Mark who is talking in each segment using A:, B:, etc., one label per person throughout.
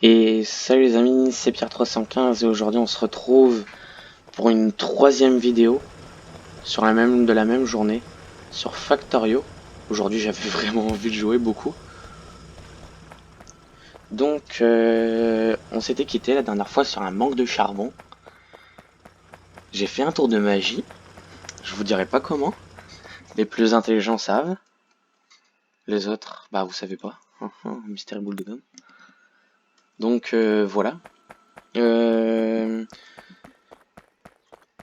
A: Et salut les amis, c'est Pierre315 et aujourd'hui on se retrouve pour une troisième vidéo sur de la même journée sur Factorio. Aujourd'hui j'avais vraiment envie de jouer beaucoup. Donc on s'était quitté la dernière fois sur un manque de charbon. J'ai fait un tour de magie, je vous dirai pas comment. Les plus intelligents savent, les autres, bah vous savez pas. Mystère boule de gomme. Donc voilà. Euh...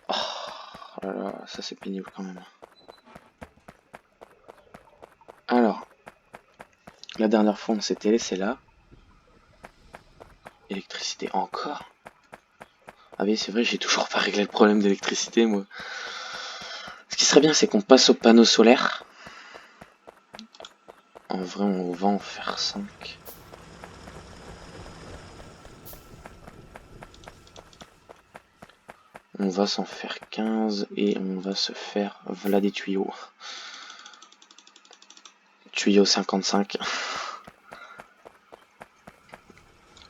A: Oh là là, ça c'est pénible quand même. Alors, la dernière fois on s'était laissé là. Électricité encore. Ah oui c'est vrai, j'ai toujours pas réglé le problème d'électricité moi. Ce qui serait bien c'est qu'on passe aux panneaux solaires. En vrai on va en faire 5. On va s'en faire 15 et on va se faire voilà des tuyaux. Tuyau 55.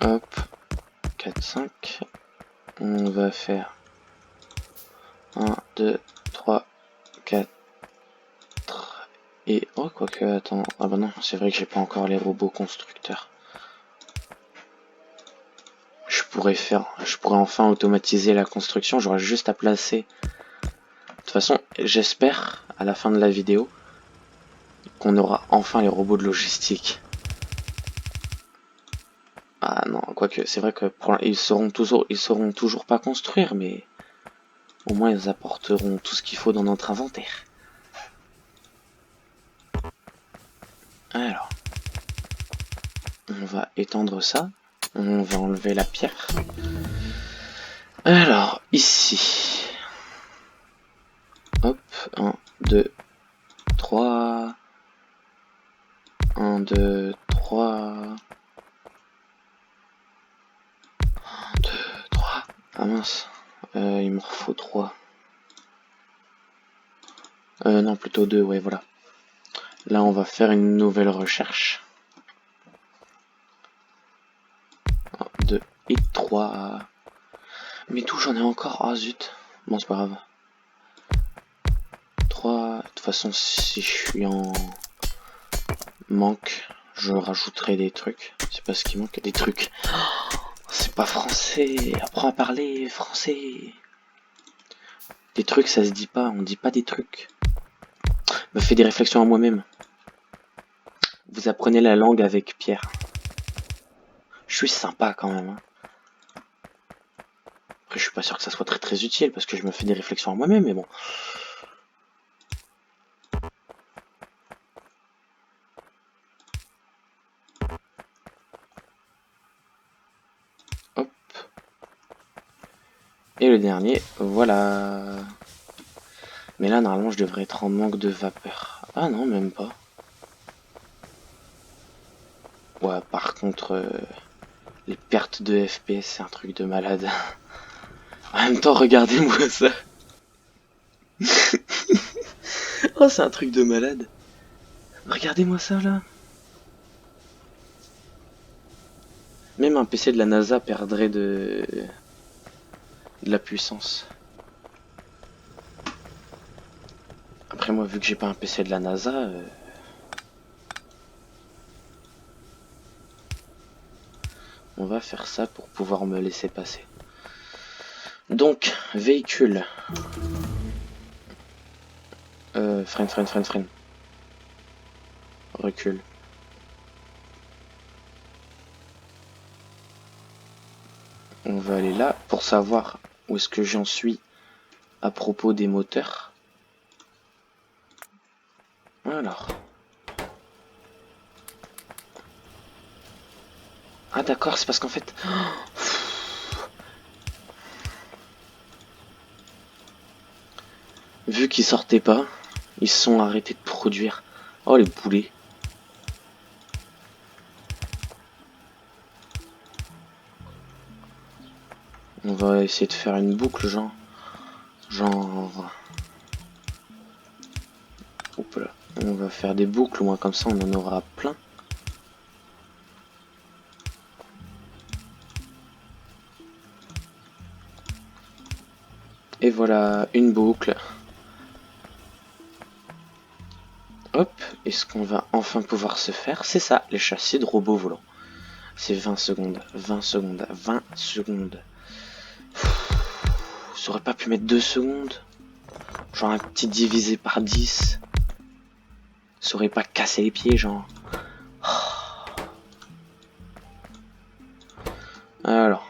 A: Hop, 4, 5. On va faire 1, 2, 3, 4. Et oh quoique attends. Ah bah non, c'est vrai que j'ai pas encore les robots constructeurs. Je pourrais enfin automatiser la construction, j'aurais juste à placer. De toute façon, j'espère à la fin de la vidéo qu'on aura enfin les robots de logistique. Ah non, quoique c'est vrai que ils sauront toujours pas construire, mais au moins ils apporteront tout ce qu'il faut dans notre inventaire. Alors, on va étendre ça. On va enlever la pierre. Alors, ici. Hop, 1, 2, 3. 1, 2, 3. 1, 2, 3. Ah mince, il me faut 3. Non, plutôt 2, ouais, voilà. Là, on va faire une nouvelle recherche. 1, 2 et 3. Mais tout, j'en ai encore. Ah zut. Bon, c'est pas grave. 3. De toute façon, si je suis en manque, je rajouterai des trucs. C'est pas ce qui manque, des trucs. C'est pas français. Apprends à parler français. Des trucs, ça se dit pas. On dit pas des trucs. Me fais des réflexions à moi-même. Vous apprenez la langue avec Pierre. Je suis sympa quand même. Hein. Après, je suis pas sûr que ça soit très utile parce que je me fais des réflexions à moi-même, mais bon. Hop. Et le dernier, voilà. Mais là, normalement, je devrais être en manque de vapeur. Ah non, même pas. Ouais, par contre, les pertes de FPS, c'est un truc de malade. En même temps, regardez-moi ça. Oh, c'est un truc de malade. Regardez-moi ça, là. Même un PC de la NASA perdrait de la puissance. Après, moi, vu que j'ai pas un PC de la NASA... on va faire ça pour pouvoir me laisser passer. Donc, véhicule. Freine. Recule. On va aller là pour savoir où est-ce que j'en suis à propos des moteurs. Alors. Ah d'accord, c'est parce qu'en fait... Vu qu'ils sortaient pas, ils se sont arrêtés de produire. Oh les poulets. On va essayer de faire une boucle genre... Hop là. On va faire des boucles, au moins comme ça on en aura plein. Et voilà, une boucle. Hop, et ce qu'on va enfin pouvoir se faire, c'est ça, les châssis de robots volants. C'est 20 secondes, 20 secondes, 20 secondes. Ça aurait pas pu mettre 2 secondes? Genre un petit divisé par 10. Ça aurait pas cassé les pieds, genre. Alors.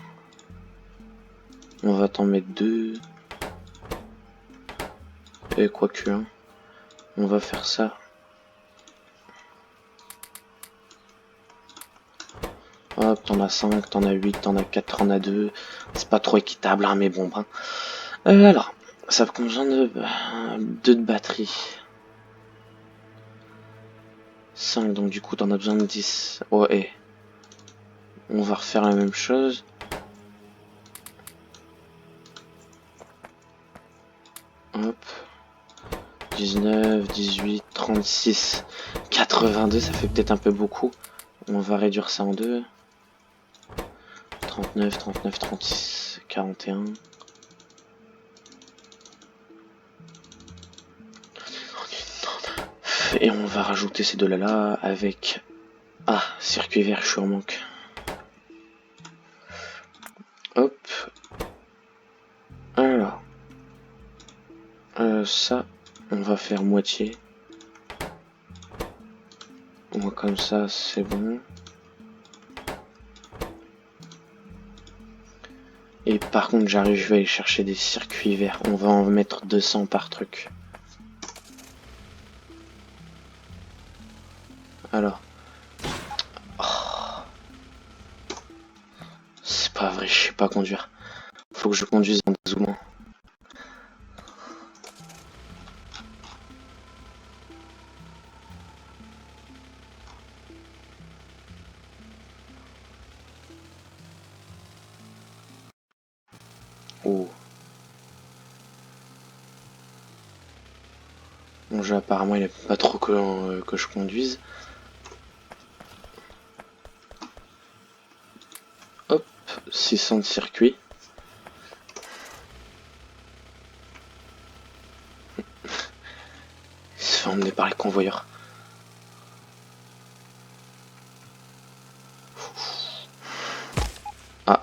A: On va t'en mettre 2. Et quoique, hein. On va faire ça. Hop, t'en as 5, t'en as 8, t'en as 4, t'en as 2. C'est pas trop équitable, hein, mais bon, ben. Alors, ça contient de 2 de batterie. 5, donc du coup, t'en as besoin de 10. Ouais. On va refaire la même chose. Hop. 19, 18, 36, 82, ça fait peut-être un peu beaucoup. On va réduire ça en 2. 39, 39, 36, 41. Et on va rajouter ces deux-là là avec... Ah, circuit vert, je suis en manque. Hop. Alors. Ça, on va faire moitié. On va comme ça, c'est bon. Et par contre, je vais aller chercher des circuits verts. On va en mettre 200 par truc. Alors. Oh. C'est pas vrai, je sais pas conduire. Faut que je conduise en dézoomant. Oh. Mon jeu apparemment il est pas trop que je conduise. Hop, 600 de circuit. Il se fait emmener par les convoyeurs. Ah.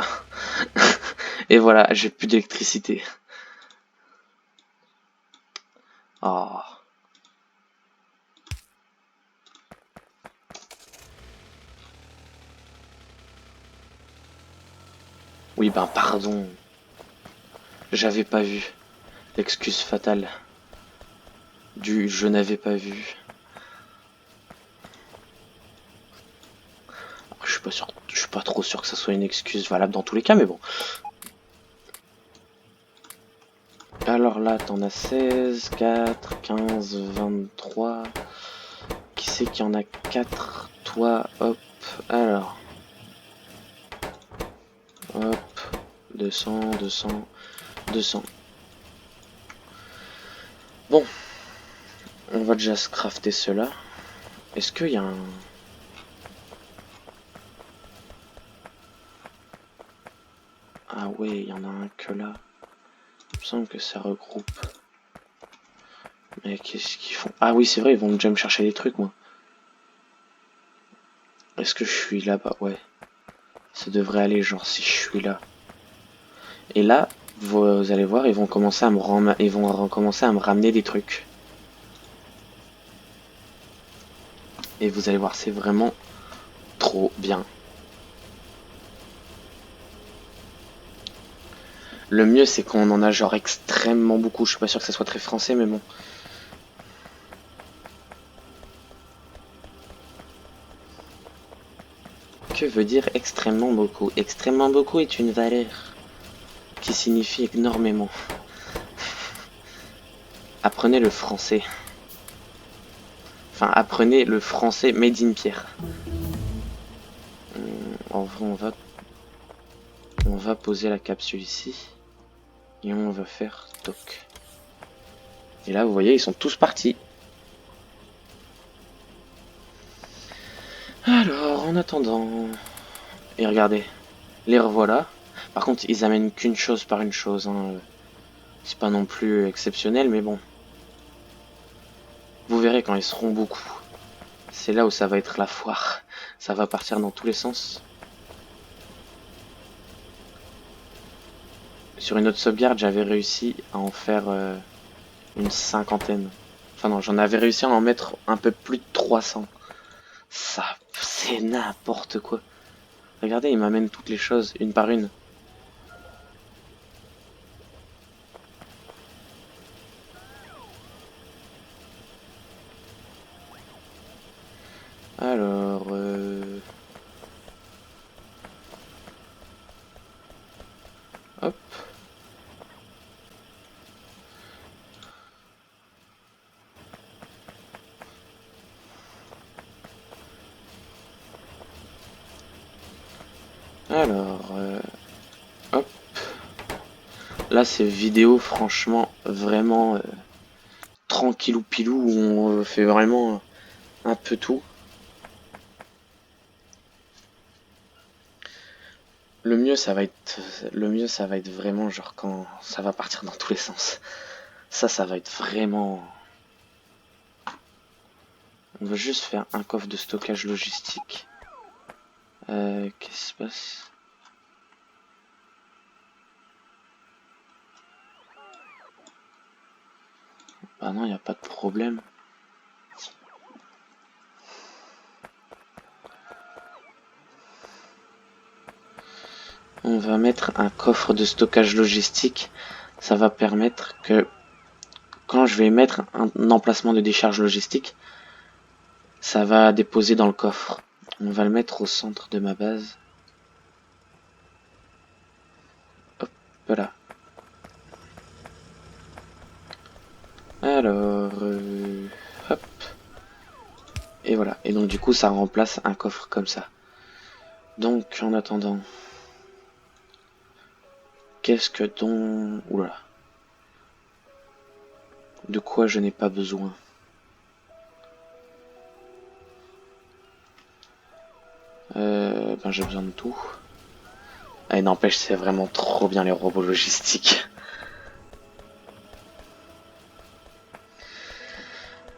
A: Et voilà, j'ai plus d'électricité. Ah. Oui, ben pardon. J'avais pas vu. L'excuse fatale. Du je n'avais pas vu. Alors, je suis pas sûr, je suis pas trop sûr que ça soit une excuse valable dans tous les cas, mais bon. Alors là, t'en as 16, 4, 15, 23. Qui c'est qu'il y en a 4? Toi, hop. Alors. Hop. 200, 200, 200. Bon. On va déjà se crafter cela. Est-ce qu'il y a un... Ah ouais, il y en a un que là. Il me semble que ça regroupe. Mais qu'est-ce qu'ils font? Ah oui, c'est vrai, ils vont déjà me chercher des trucs, moi. Est-ce que je suis là-bas? Ouais. Ça devrait aller, genre, si je suis là. Et là, vous allez voir, ils vont commencer à me ramener des trucs. Et vous allez voir, c'est vraiment trop bien. Le mieux, c'est qu'on en a genre extrêmement beaucoup. Je suis pas sûr que ça soit très français, mais bon. Que veut dire extrêmement beaucoup? Extrêmement beaucoup est une valeur qui signifie énormément. Apprenez le français. Enfin, apprenez le français made in pierre. En vrai, on va poser la capsule ici. Et on va faire toc. Et là, vous voyez, ils sont tous partis. Alors, en attendant... Et regardez, les revoilà. Par contre, ils amènent qu'une chose par une chose. Hein. C'est pas non plus exceptionnel, mais bon. Vous verrez quand ils seront beaucoup. C'est là où ça va être la foire. Ça va partir dans tous les sens. Sur une autre sauvegarde, j'avais réussi à en faire une cinquantaine. Enfin non, j'en avais réussi à en mettre un peu plus de 300. Ça, c'est n'importe quoi. Regardez, il m'amène toutes les choses, une par une. Alors, hop. Alors, hop. Là, c'est vidéo, franchement, vraiment tranquillou pilou, où on fait vraiment un peu tout. Le mieux, ça va être vraiment genre quand ça va partir dans tous les sens. Ça va être vraiment. On va juste faire un coffre de stockage logistique. Qu'est-ce qui se passe? Ah non, il n'y a pas de problème. On va mettre un coffre de stockage logistique. Ça va permettre que quand je vais mettre un emplacement de décharge logistique, ça va déposer dans le coffre. On va le mettre au centre de ma base. Hop, voilà. Alors, hop. Et voilà. Et donc du coup, ça remplace un coffre comme ça. Donc, en attendant, qu'est-ce que dont... Oula. De quoi je n'ai pas besoin? Ben j'ai besoin de tout. Ah, et n'empêche, c'est vraiment trop bien les robots logistiques.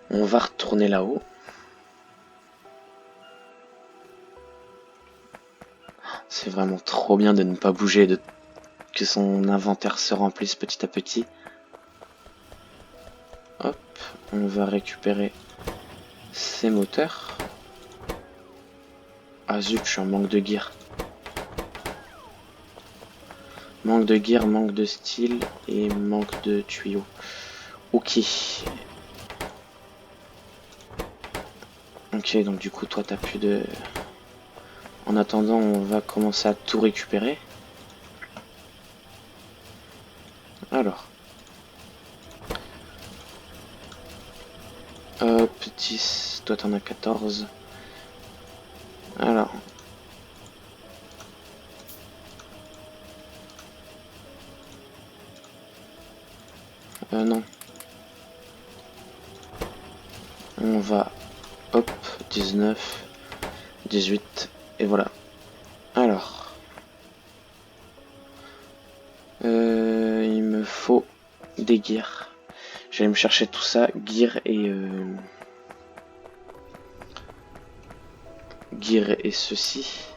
A: On va retourner là-haut. C'est vraiment trop bien de ne pas bouger, que son inventaire se remplisse petit à petit. Hop, on va récupérer ces moteurs. Ah zut, je suis en manque de gear. Manque de gear, manque de style et manque de tuyaux. Ok. Ok, donc du coup, toi, t'as plus de... En attendant, on va commencer à tout récupérer. Alors. Hop, 10. Toi, t'en as 14. Alors. Non. On va... Hop, 19. 18. Et voilà. Alors. Il me faut des gears. J'allais me chercher tout ça. Gear et... Gear et ceci.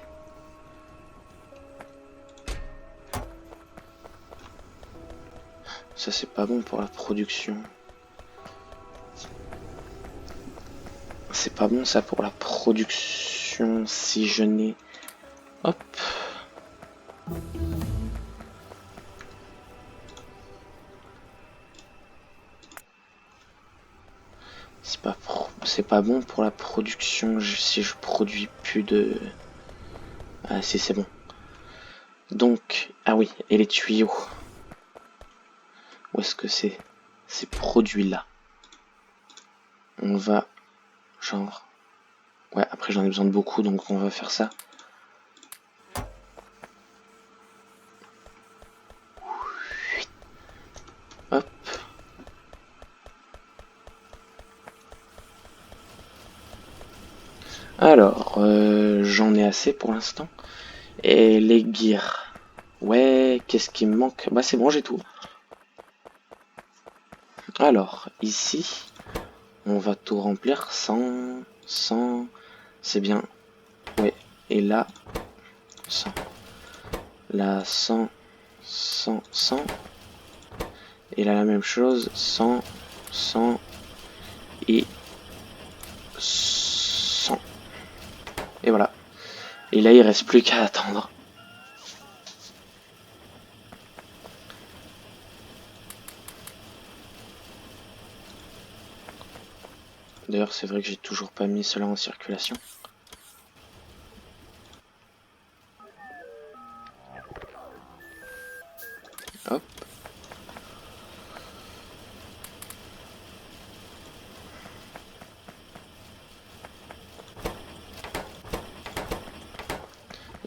A: Ça c'est pas bon pour la production. C'est pas bon ça pour la production si je n'ai... Hop. C'est pas bon pour la production si je produis plus de... Ah si c'est bon. Donc, ah oui, et les tuyaux. Où est-ce que c'est? Ces produits-là. On va... Genre... Ouais, après j'en ai besoin de beaucoup, donc on va faire ça. Hop. Alors, j'en ai assez pour l'instant. Et les gears. Ouais, qu'est-ce qui me manque? Bah c'est bon, j'ai tout. Alors, ici, on va tout remplir 100, c'est bien. Ouais, et là, 100. Là, 100, 100. Et là, la même chose, 100 et 100. Et voilà. Et là, il reste plus qu'à attendre. D'ailleurs, c'est vrai que j'ai toujours pas mis cela en circulation. Hop.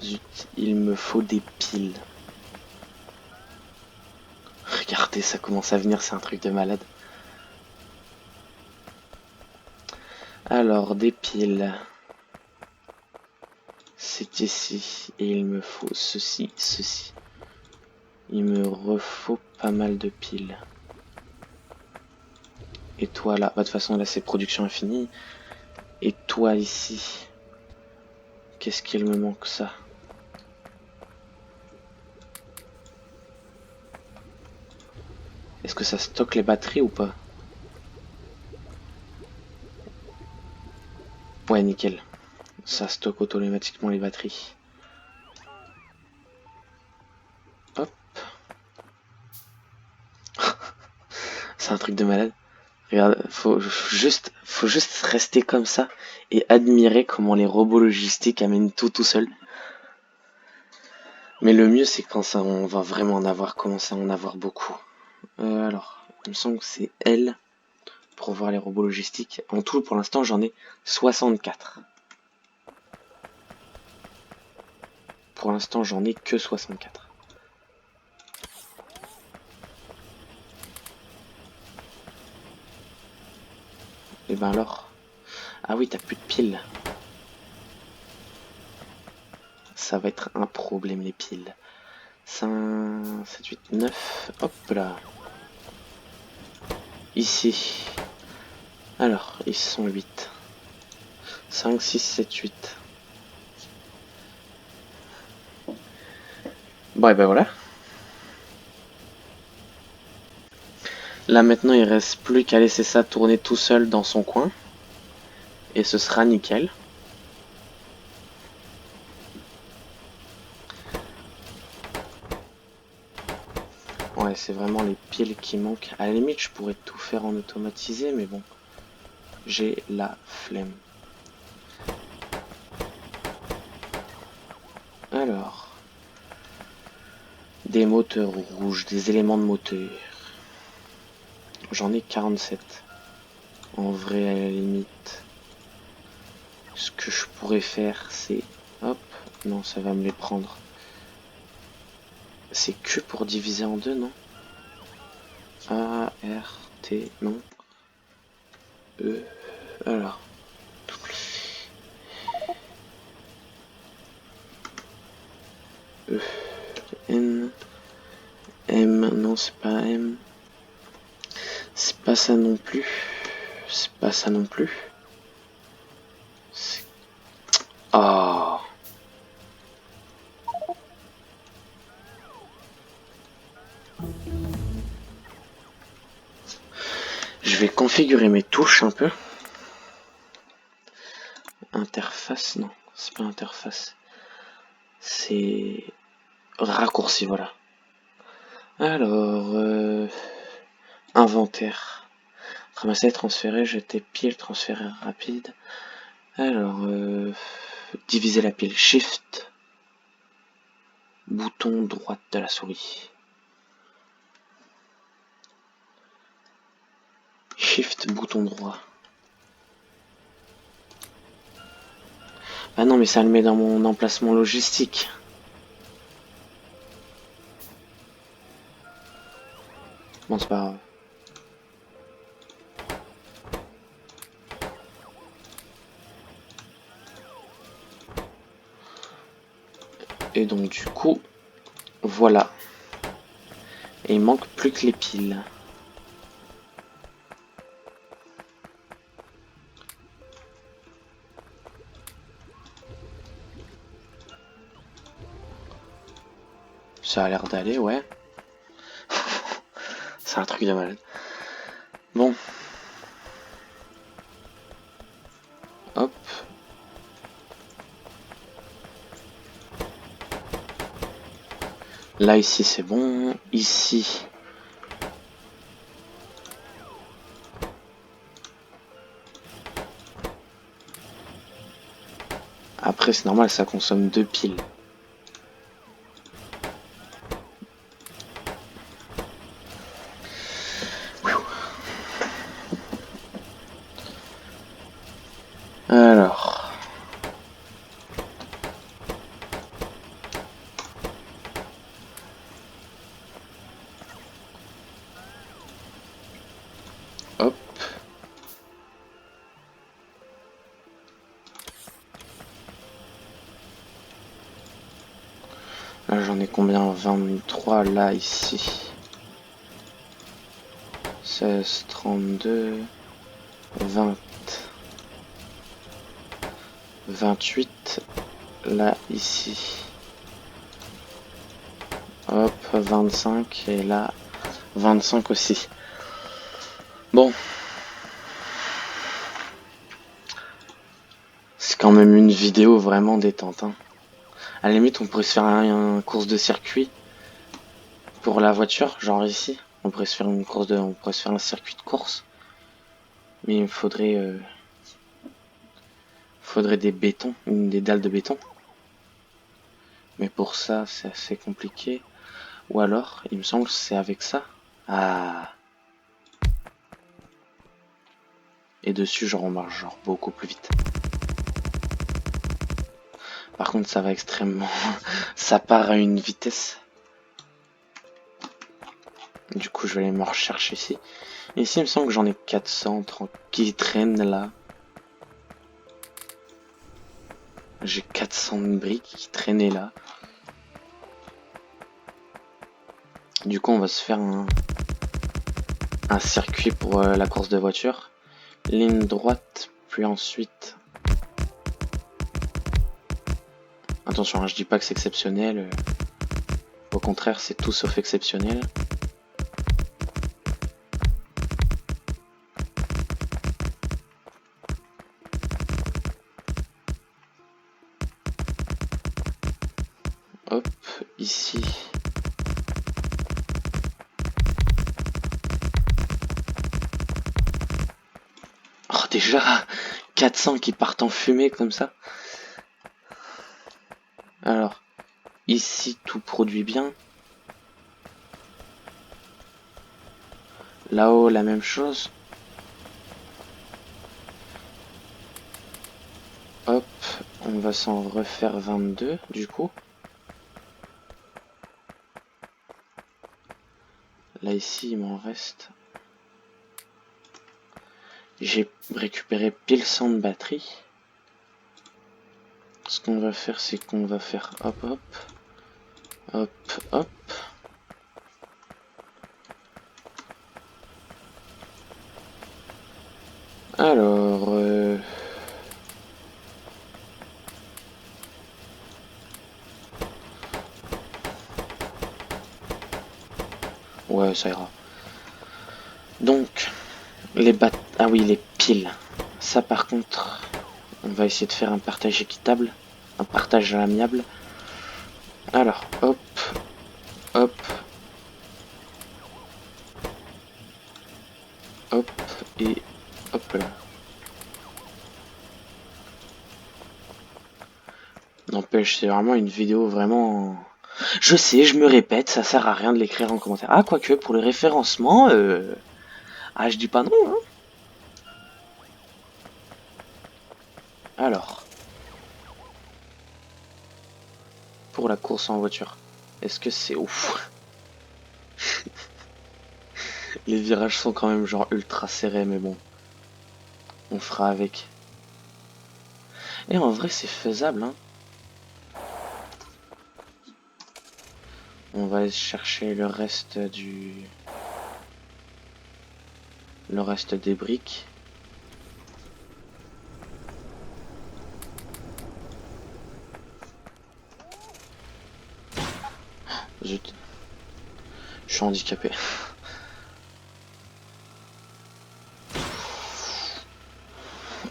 A: Zut, il me faut des piles. Regardez, ça commence à venir, c'est un truc de malade. Alors, des piles. C'est ici. Et il me faut ceci, ceci. Il me refaut pas mal de piles. Et toi là, bah, de toute façon là c'est production infinie. Et toi ici, qu'est-ce qu'il me manque ça? Est-ce que ça stocke les batteries ou pas? Ouais, nickel. Ça stocke automatiquement les batteries. Hop. C'est un truc de malade. Regarde, faut juste rester comme ça et admirer comment les robots logistiques amènent tout seul. Mais le mieux c'est quand ça, on va vraiment en avoir, commencer à en avoir beaucoup. Alors, il me semble que c'est L pour voir les robots logistiques. En tout, pour l'instant, j'en ai 64. Pour l'instant, j'en ai que 64. Et ben alors... Ah oui, t'as plus de piles. Ça va être un problème, les piles. 5, 7, 8, 9. Hop là. Ici. Alors, ils sont 8. 5, 6, 7, 8. Bon, et ben voilà. Là, maintenant, il reste plus qu'à laisser ça tourner tout seul dans son coin. Et ce sera nickel. Ouais, c'est vraiment les piles qui manquent. À la limite, je pourrais tout faire en automatisé, mais bon. J'ai la flemme. Alors. Des moteurs rouges, des éléments de moteur. J'en ai 47. En vrai, à la limite, ce que je pourrais faire, c'est... Hop, non, ça va me les prendre. C'est que pour diviser en deux, non? A, R, T, non. E, alors. E, N, M, non, c'est pas M. C'est pas ça non plus. C'est pas ça non plus. Ah. Je vais configurer mes touches un peu. Interface, non, c'est pas interface. C'est raccourci, voilà. Alors, inventaire. Ramasser, transférer, jeter pile, transférer rapide. Alors, diviser la pile. Shift, bouton droite de la souris. Shift, bouton droit. Ah non, mais ça le met dans mon emplacement logistique. Bon, c'est pas grave. Et donc, du coup, voilà. Et il manque plus que les piles. Ça a l'air d'aller, ouais. C'est un truc de malade. Bon. Hop. Là, ici, c'est bon. Ici. Après, c'est normal, ça consomme 2 piles. Alors. Hop. Là, j'en ai combien? 23 là, ici. 16, 32, 20, 28, là, ici. Hop, 25, et là, 25 aussi. Bon. C'est quand même une vidéo vraiment détente, hein. À la limite, on pourrait se faire un course de circuit pour la voiture, genre ici. On pourrait se faire on pourrait se faire un circuit de course. Mais il me faudrait des bétons, des dalles de béton. Mais pour ça, c'est assez compliqué. Ou alors, il me semble que c'est avec ça. Ah. Et dessus, genre, on marche genre beaucoup plus vite. Par contre, ça va extrêmement... ça part à une vitesse. Du coup, je vais aller me rechercher ici. Ici, il me semble que j'en ai 400 qui traînent là. J'ai 400 briques qui traînaient là. Du coup, on va se faire un circuit pour la course de voiture. Ligne droite, puis ensuite... Attention, hein, je dis pas que c'est exceptionnel. Au contraire, c'est tout sauf exceptionnel. Hop, ici. Oh, déjà 400 qui partent en fumée comme ça. Alors, ici, tout produit bien. Là-haut, la même chose. Hop, on va s'en refaire 22, du coup. Là, ici, il m'en reste... J'ai récupéré pile 100 de batterie. Ce qu'on va faire, c'est qu'on va faire hop, hop, hop, hop. Alors... Ouais, ça ira. Donc, ah oui, les piles. Ça, par contre, on va essayer de faire un partage équitable. Un partage amiable. Alors, hop, hop, hop, et hop là. N'empêche, c'est vraiment une vidéo vraiment... Je sais, je me répète, ça sert à rien de l'écrire en commentaire. Ah, quoique, pour le référencement, ah, je dis pas non, hein. Alors, pour la course en voiture, est-ce que c'est ouf? Les virages sont quand même genre ultra serrés, mais bon, on fera avec. Et en vrai, c'est faisable, hein. On va aller chercher le reste des briques. Zut. Je suis handicapé.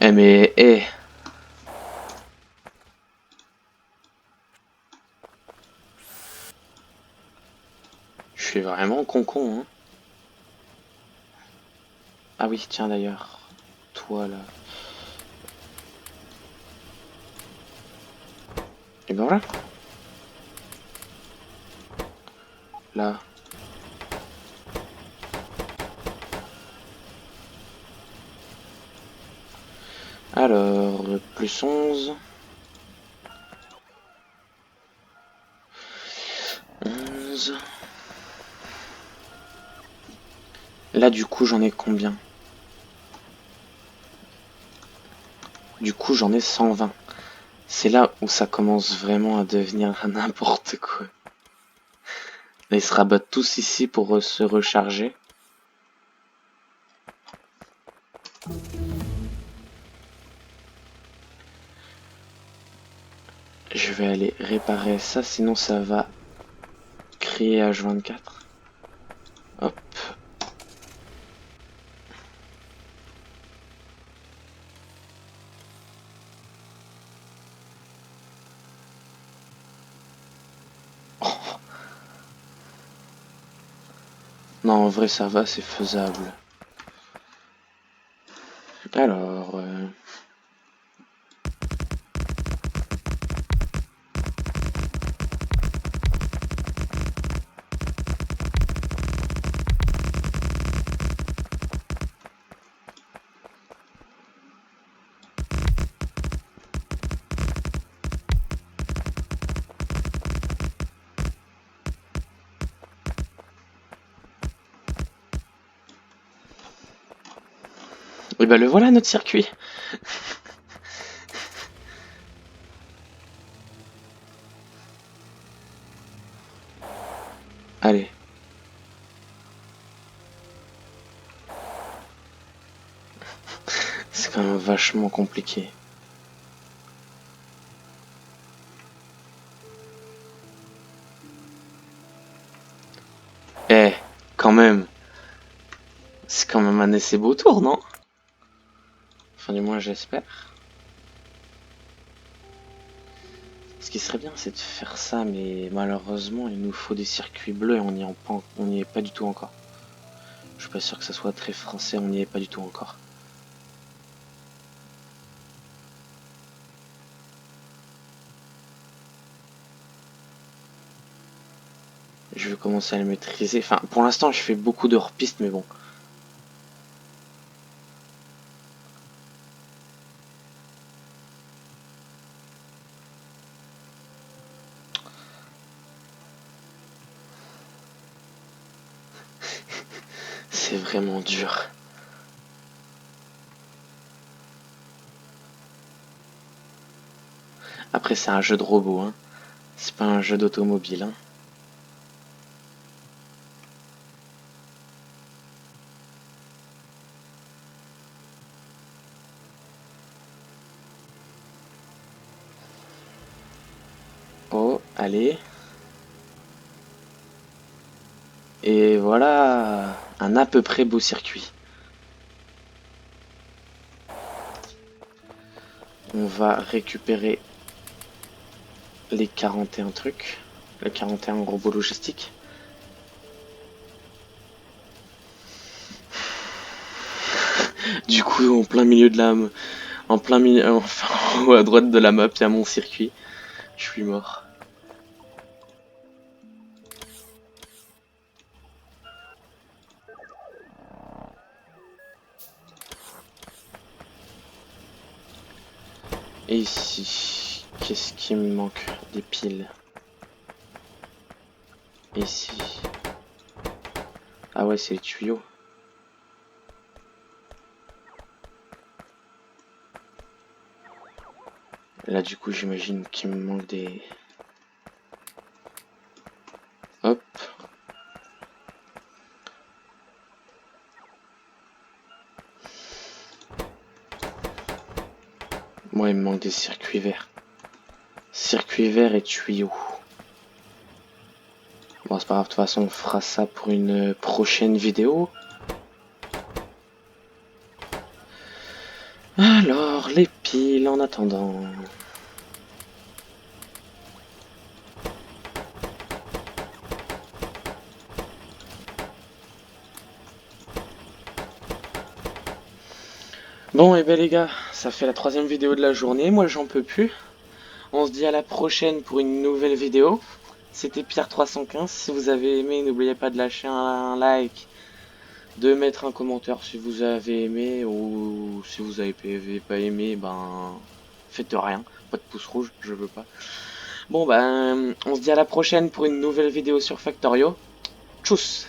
A: Eh mais, eh. Je suis vraiment con, hein. Ah oui, tiens d'ailleurs. Toi là. Et ben voilà. Là. Alors, plus 11. 11. Là, du coup, j'en ai combien? Du coup, j'en ai 120. C'est là où ça commence vraiment à devenir n'importe quoi. Là, ils se rabattent tous ici pour se recharger. Je vais aller réparer ça, sinon ça va créer H24. Hop. Oh. Non, en vrai, ça va, c'est faisable. Alors... Et ben le voilà, notre circuit. Allez. C'est quand même vachement compliqué. Eh, quand même. C'est quand même un assez beau tour, non? Enfin, du moins, j'espère. Ce qui serait bien, c'est de faire ça, mais malheureusement, il nous faut des circuits bleus et on n'y est pas du tout encore. Je suis pas sûr que ça soit très français, on n'y est pas du tout encore. Je vais commencer à le maîtriser. Enfin, pour l'instant, je fais beaucoup de hors-piste, mais bon. C'est vraiment dur. Après, c'est un jeu de robot, hein. C'est pas un jeu d'automobile, hein. Oh, allez. Et voilà un à peu près beau circuit. On va récupérer les 41 trucs. Les 41 robots logistiques. Du coup, en plein milieu de la... En plein milieu... Enfin, en haut à droite de la map, il y a mon circuit. Je suis mort. Et ici, qu'est-ce qui me manque? Des piles. Et ici. Ah ouais, c'est les tuyaux. Là, du coup, j'imagine qu'il me manque des... Hop. Moi, il me manque des circuits verts. Circuits verts et tuyaux. Bon, c'est pas grave, de toute façon, on fera ça pour une prochaine vidéo. Alors, les piles en attendant. Bon, et ben les gars, ça fait la 3e vidéo de la journée, moi j'en peux plus. On se dit à la prochaine pour une nouvelle vidéo. C'était Pierre315, si vous avez aimé, n'oubliez pas de lâcher un like, de mettre un commentaire si vous avez aimé, ou si vous avez pas aimé, ben faites rien, pas de pouce rouge, je veux pas. Bon ben, on se dit à la prochaine pour une nouvelle vidéo sur Factorio. Tchuss!